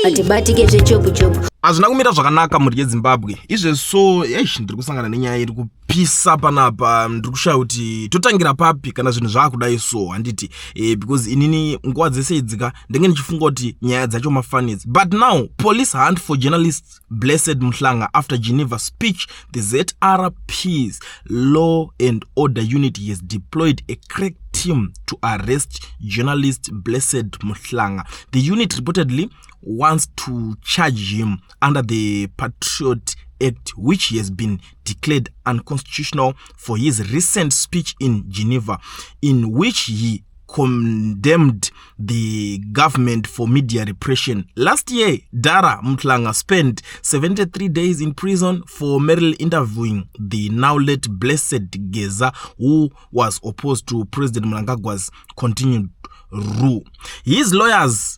atibatike zvechopu chopu. Hazvina kumira zvakanaka mhuri yeZimbabwe. Izvezvo ndiri kusangana nenyaya iri kupisa panapa, ndiri kushaya kuti totangira papi kana zvinhu zvakudai so handiti because inini nguva dzese idzika ndenge ndichifunga kuti nyaya dzacho mafanidzi. But now police hunt for journalist Blessed Mhlanga after Geneva speech. The ZRP's Law and Order Unit has deployed a crack team to arrest journalist Blessed Mhlanga. The unit reportedly wants to charge him under the Patriot Act, which has been declared unconstitutional for his recent speech in Geneva, in which he condemned the government for media repression. Last year, Dara Mhlanga spent 73 days in prison for merely interviewing the now late Blessed Geza, who was opposed to President Mnangagwa's continued rule. His lawyers,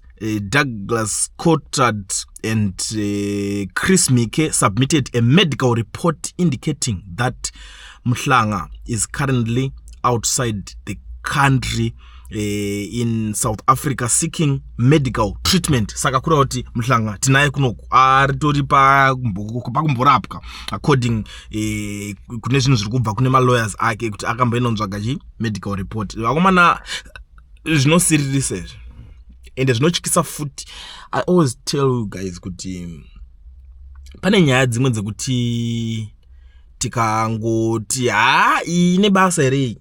Douglas Cottard and Chris Mike, submitted a medical report indicating that Mhlanga is currently outside the country in South Africa seeking medical treatment. Saka kura kuti Mhlanga tinaye kunoku aritori pakumborapwa according kune zvinhu zviri kubva kune malawyers ake kuti akamboinonzvaga medical report. Vakomana zvinosiririsa izvi ende zvinotyisa futi. I always tell you guys kuti pane nyaya dzimwe dzekuti tikangoti ine basa rei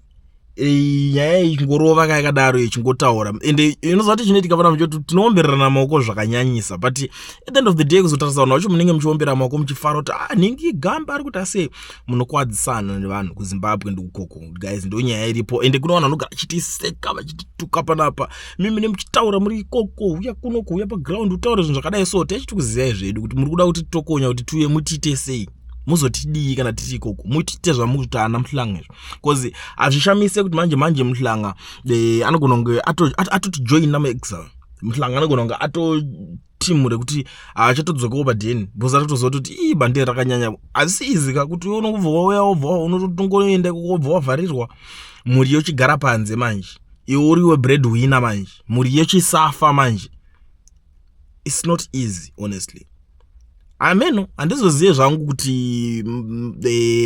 nyaya ichingorova yakadaro ichingotaura ende inoziva kuti chinoitika pana kuti tinoombererana maoko zvakanyanyisa, but at the end of the day kuzotarisa vanhu vacho munenge muchiombera maoko muchifara kuti nhingi gamba ari kuti ase munokwadzisana nevanhu kuZimbabwe ndikukoko guys, ndo nyaya iripo. Ende kuna vanhu vanogara vachitiseka vachitituka panapa, mimi muchitaura muri ikoko uya kunoko uya paground utaura zvinhu zvakadai so tichitikuzivisai zvedu kuti muri kuda kuti titokonya kuti tuye mutiite sei, muzotidii kana tiri ikoko, muitiite zvamuri kuti ana Mhlanga izvo, because hazvishamise kuti manje Mhlanga anogona kunge atotijoina muexile. Mhlanga anogona kunge atotimu rekuti achatodzokawo padheni because atotoziva kuti bandera rakanyanya. Asi izika kuti unobva wauya wobva unototongoenda wobva wavharirwa, mhuri yochigara panze manje, iwe uriwe breadwinner manje, mhuri yochisafa manje. It's not easy honestly. Ameno handizozive zvangu kuti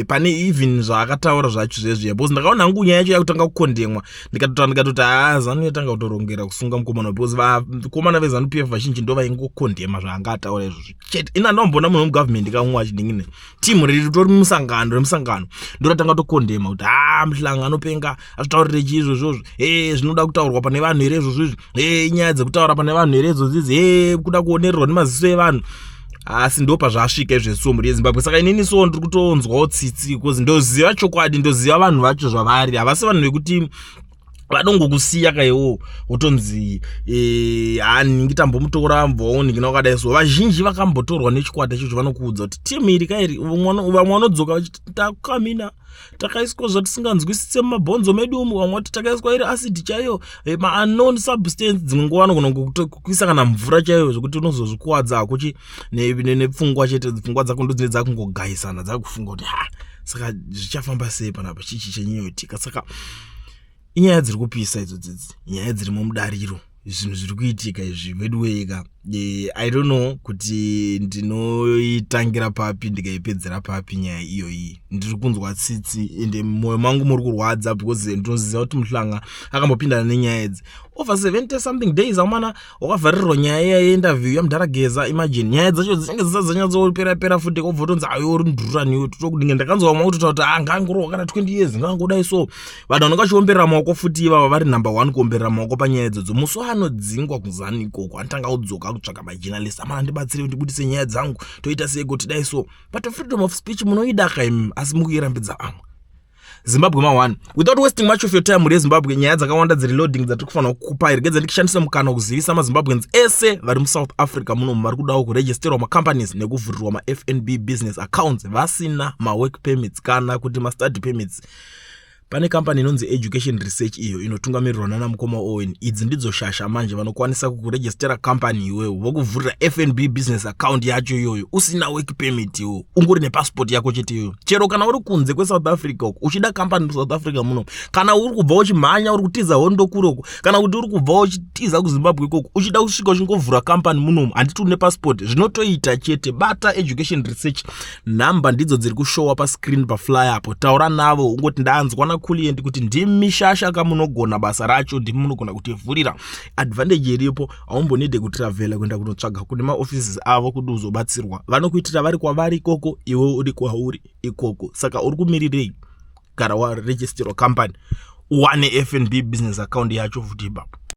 pane even zvaakataura zvacho zvezviya, because ndakaona hangu nyaya yacho yakutanga kukondemwa ndikatoti ZANU yatanga kutorongera kusunga mukomana, because vakomana veZANU PF vazhinji ndo vaingokondema zvaanga ataura izvozvi chete. Ina ndombona munhu mugovernment ikamwa achidingine timu ritori remusangano ndoratanga tokondema kuti Mhlanga anopenga achitaurire chiizvozvozvo, zvinoda kutaurwa pane vanhu here izvozvizvi, inyaya dzekutaura pane vanhu here izvozvizi, kuda kuonererwa nemaziso evanhu. Asi ndo pazvasvika izvezvo mhuri yeZimbabwe. Saka inini so ndiri kutonzwawo tsitsi because ndoziva chokwadi, ndoziva vanhu vacho zvavari, havasi vanhu vekuti vadongokusiya kaiwo utonzi ningi tambomutora mbvawo ningina wakadai so. Vazhinji vakambotorwa nechikwata ichocho vanokuudza kuti timu iri kairi vamwe vanodzoka vachiti takamina takaiswa zvatisinganzwisise mumabhonzo medu umu, vamwe vati takaiswa iri acid chaiyo, ma-unknown substance, dzimwe nguva vanogona kuisa kana mvura chaiyo zvokuti unozozvikuwadza hakuchi nepfungwa chete. Pfungwa dzako ndodzine dzakungogaisana dzakufunga kuti saka zvichafamba sei panapa chichi chenyoyotika. Saka inyaya dziri kupisa idzodzi, nyaya dzirimo mudariro, zvinhu zviri kuitika izvi vedweka. I don't know kuti ndinoitangira papi ndikaipedzera papi nyaya iyoyi. Ndiri kunzwa tsitsi ende moyo mangu muri kurwadza because ndinoziva kuti Mhlanga akambopindana nenyaya idzi over 70 something days. Amana wakavharirwa nyaya yeinterview yaMudharageza. Imagine nyaya dzacho dzinenge dzisadzanyatsoperapera futi kobvotonzi uri nduraniwe totokudinge. Ndakanzwa vamwe kutoti ngangorowa kana 20 years ngangodai so. Vanhu vanonga vachiomberera maoko futi ivava vari number 1 kuomberera maoko panyaya idzodzo. Musi anodzingwa kuZANU ikoko anotanga kudzoka kutsvaka majournalist, amana ndibatsire kuti ndibudise nyaya dzangu toita sei kuti dai so. But freedom of speech munoida kaimi asi mukuirambidza amwe. Zimbabwe ma1, without wasting much of your time muri Zimbabwe, nyaya dzakawanda dziri loading dzatiri kufanira kukupa irigedza ndikishandisa mukana kuzivisa maZimbabweans ese vari muSouth Africa muno vari kudawo kuregisterwa macompanies nekuvhurirwa maFNB business accounts vasina mawork permits kana kuti mastudy permits. Pane company inonzi Education Research iyo inotungamirirwa nana Mukoma Owen. Idzi ndidzo shasha manje vanokwanisa kukurejistera company iwewe vokuvhurira FNB business account yacho iyoyo usina work permit iwo ungori nepassport yako chete iyoyo. Chero kana uri kunze kweSouth Africa uko uchida company South Africa muno, kana uri kubva uchimhanya uri kutiza hondo kure uko, kana kuti uri kubva uchitiza kuZimbabwe ikoko uchida kusvika uchingovhura company muno handiti une passport zvinotoita chete. Bata Education Research, namba ndidzo dziri kushowa pa screen pa flyer apo. Taura navo ungoti ndanzwa na client kuti ndimi shasha kamunogona basa racho, ndimi munogona kutivhurira. Advantage iripo aumbonide kutravela kuenda kunotsvaga kune ma offices avo kuti uzobatsirwa. Vanokuitira vari kwavari ikoko, iwe uri kwauri ikoko. Saka uri kumirirei? Gara wa register company uwane FNB business account yacho futi ipapo.